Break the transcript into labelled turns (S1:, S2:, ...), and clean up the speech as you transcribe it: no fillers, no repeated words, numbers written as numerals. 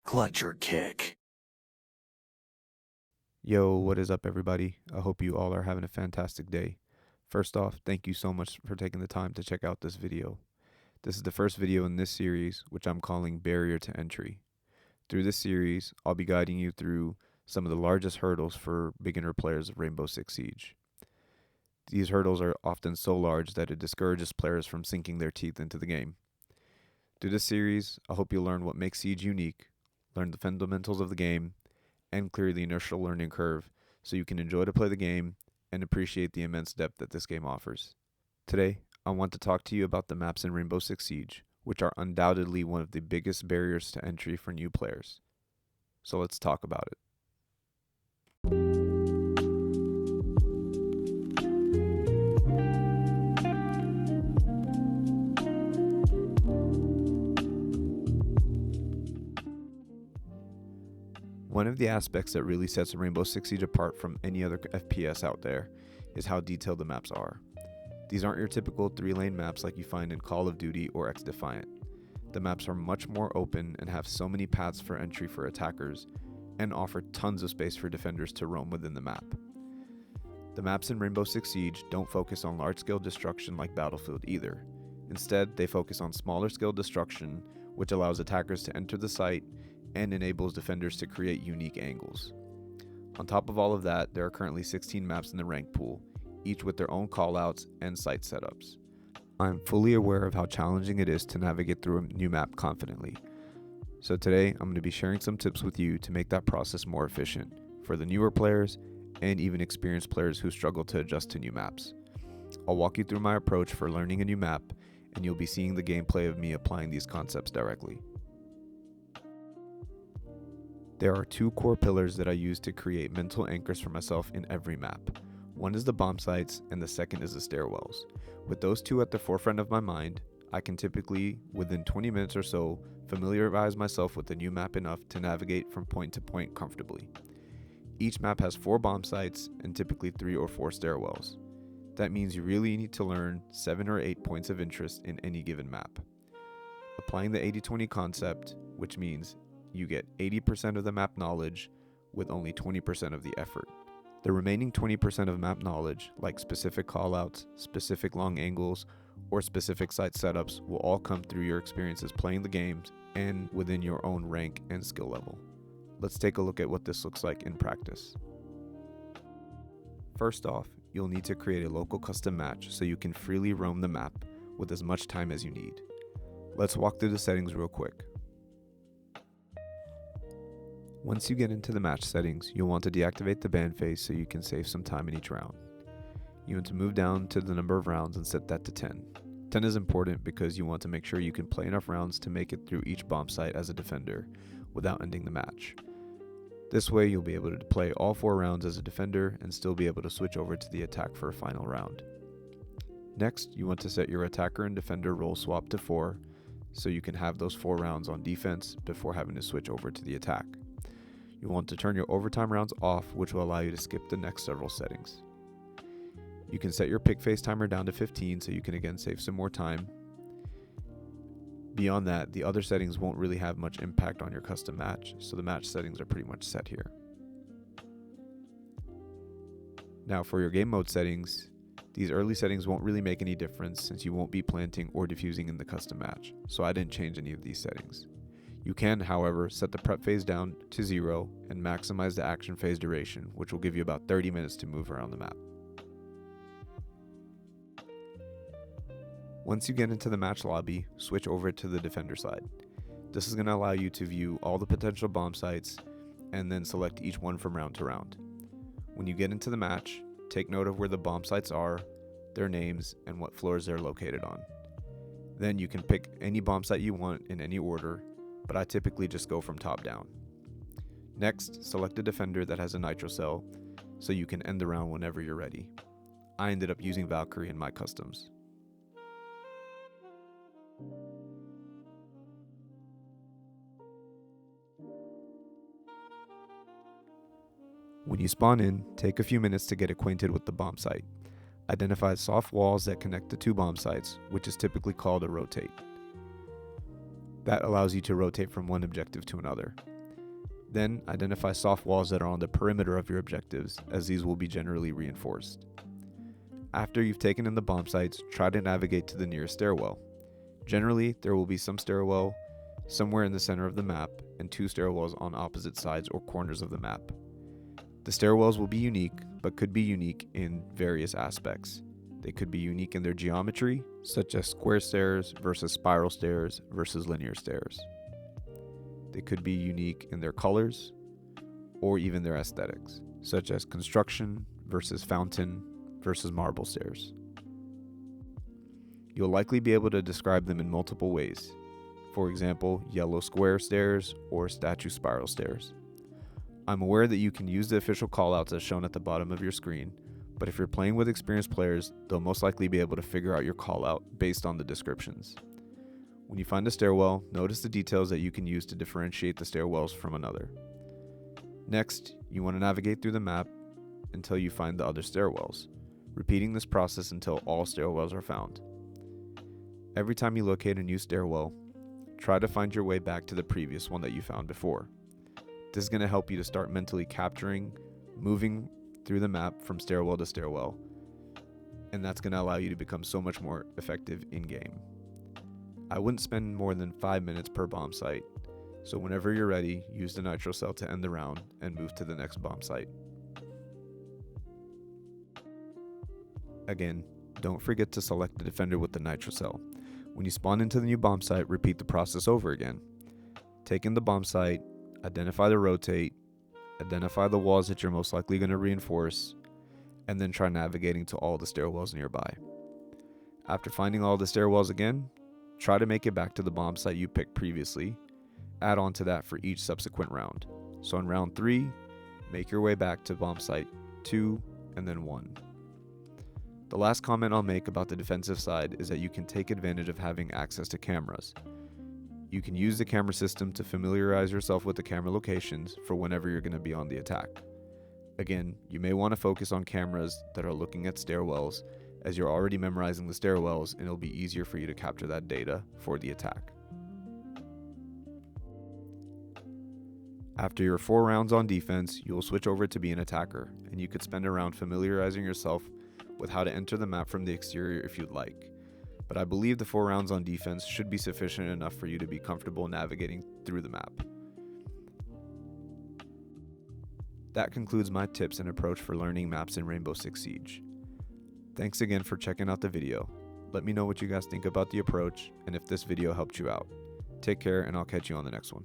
S1: Clutch your kick.
S2: Yo, what is up, everybody? I hope you all are having a fantastic day. First off, thank you so much for taking the time to check out this video. This is the first video in this series, which I'm calling Barrier to Entry. Through this series, I'll be guiding you through some of the largest hurdles for beginner players of Rainbow Six Siege. These hurdles are often so large that it discourages players from sinking their teeth into the game. Through this series, I hope you'll learn what makes Siege unique, learn the fundamentals of the game, and clear the inertial learning curve so you can enjoy to play the game and appreciate the immense depth that this game offers. Today, I want to talk to you about the maps in Rainbow Six Siege, which are undoubtedly one of the biggest barriers to entry for new players. So let's talk about it. One of the aspects that really sets Rainbow Six Siege apart from any other FPS out there is how detailed the maps are. These aren't your typical 3-lane maps like you find in Call of Duty or X-Defiant. The maps are much more open and have so many paths for entry for attackers, and offer tons of space for defenders to roam within the map. The maps in Rainbow Six Siege don't focus on large-scale destruction like Battlefield either. Instead, they focus on smaller-scale destruction, which allows attackers to enter the site and enables defenders to create unique angles. On top of all of that, there are currently 16 maps in the rank pool, each with their own callouts and site setups. I'm fully aware of how challenging it is to navigate through a new map confidently. So today, I'm going to be sharing some tips with you to make that process more efficient for the newer players and even experienced players who struggle to adjust to new maps. I'll walk you through my approach for learning a new map, and you'll be seeing the gameplay of me applying these concepts directly. There are two core pillars that I use to create mental anchors for myself in every map. One is the bomb sites, and the second is the stairwells. With those two at the forefront of my mind, I can typically, within 20 minutes or so, familiarize myself with the new map enough to navigate from point to point comfortably. Each map has 4 bomb sites and typically 3 or 4 stairwells. That means you really need to learn 7 or 8 points of interest in any given map. Applying the 80-20 concept, which means you get 80% of the map knowledge with only 20% of the effort. The remaining 20% of map knowledge, like specific callouts, specific long angles, or specific site setups, will all come through your experiences playing the games and within your own rank and skill level. Let's take a look at what this looks like in practice. First off, you'll need to create a local custom match so you can freely roam the map with as much time as you need. Let's walk through the settings real quick. Once you get into the match settings, you'll want to deactivate the ban phase so you can save some time in each round. You want to move down to the number of rounds and set that to 10. 10 is important because you want to make sure you can play enough rounds to make it through each bomb site as a defender without ending the match. This way you'll be able to play all 4 rounds as a defender and still be able to switch over to the attack for a final round. Next, you want to set your attacker and defender role swap to 4 so you can have those 4 rounds on defense before having to switch over to the attack. You want to turn your overtime rounds off, which will allow you to skip the next several settings. You can set your pick phase timer down to 15 so you can again save some more time. Beyond that, the other settings won't really have much impact on your custom match, so the match settings are pretty much set here. Now for your game mode settings, these early settings won't really make any difference since you won't be planting or defusing in the custom match, so I didn't change any of these settings. You can, however, set the prep phase down to 0 and maximize the action phase duration, which will give you about 30 minutes to move around the map. Once you get into the match lobby, switch over to the defender side. This is going to allow you to view all the potential bomb sites and then select each one from round to round. When you get into the match, take note of where the bomb sites are, their names, and what floors they're located on. Then you can pick any bomb site you want in any order, but I typically just go from top down. Next, select a defender that has a nitro cell so you can end the round whenever you're ready. I ended up using Valkyrie in my customs. When you spawn in, take a few minutes to get acquainted with the bomb site. Identify soft walls that connect the 2 bomb sites, which is typically called a rotate. That allows you to rotate from one objective to another. Then identify soft walls that are on the perimeter of your objectives, as these will be generally reinforced. After you've taken in the bomb sites, try to navigate to the nearest stairwell. Generally, there will be some stairwell somewhere in the center of the map and 2 stairwells on opposite sides or corners of the map. The stairwells will be unique, but could be unique in various aspects. They could be unique in their geometry, such as square stairs versus spiral stairs versus linear stairs. They could be unique in their colors or even their aesthetics, such as construction versus fountain versus marble stairs. You'll likely be able to describe them in multiple ways. For example, yellow square stairs or statue spiral stairs. I'm aware that you can use the official callouts as shown at the bottom of your screen, but if you're playing with experienced players, they'll most likely be able to figure out your callout based on the descriptions. When you find a stairwell, notice the details that you can use to differentiate the stairwells from another. Next, you want to navigate through the map until you find the other stairwells, repeating this process until all stairwells are found. Every time you locate a new stairwell, try to find your way back to the previous one that you found before. This is going to help you to start mentally capturing, moving through the map from stairwell to stairwell, and that's going to allow you to become so much more effective in-game. I wouldn't spend more than 5 minutes per bomb site, so whenever you're ready, use the nitro cell to end the round and move to the next bomb site. Again, don't forget to select the defender with the nitro cell. When you spawn into the new bomb site, repeat the process over again. Take in the bomb site, identify the rotate, identify the walls that you're most likely going to reinforce, and then try navigating to all the stairwells nearby. After finding all the stairwells again, try to make it back to the bomb site you picked previously. Add on to that for each subsequent round. So in round 3, make your way back to bomb site 2 and then 1. The last comment I'll make about the defensive side is that you can take advantage of having access to cameras. You can use the camera system to familiarize yourself with the camera locations for whenever you're going to be on the attack. Again, you may want to focus on cameras that are looking at stairwells, as you're already memorizing the stairwells and it'll be easier for you to capture that data for the attack. After your 4 rounds on defense, you will switch over to be an attacker, and you could spend a round familiarizing yourself with how to enter the map from the exterior if you'd like. But I believe the 4 rounds on defense should be sufficient enough for you to be comfortable navigating through the map. That concludes my tips and approach for learning maps in Rainbow Six Siege. Thanks again for checking out the video. Let me know what you guys think about the approach and if this video helped you out. Take care, and I'll catch you on the next one.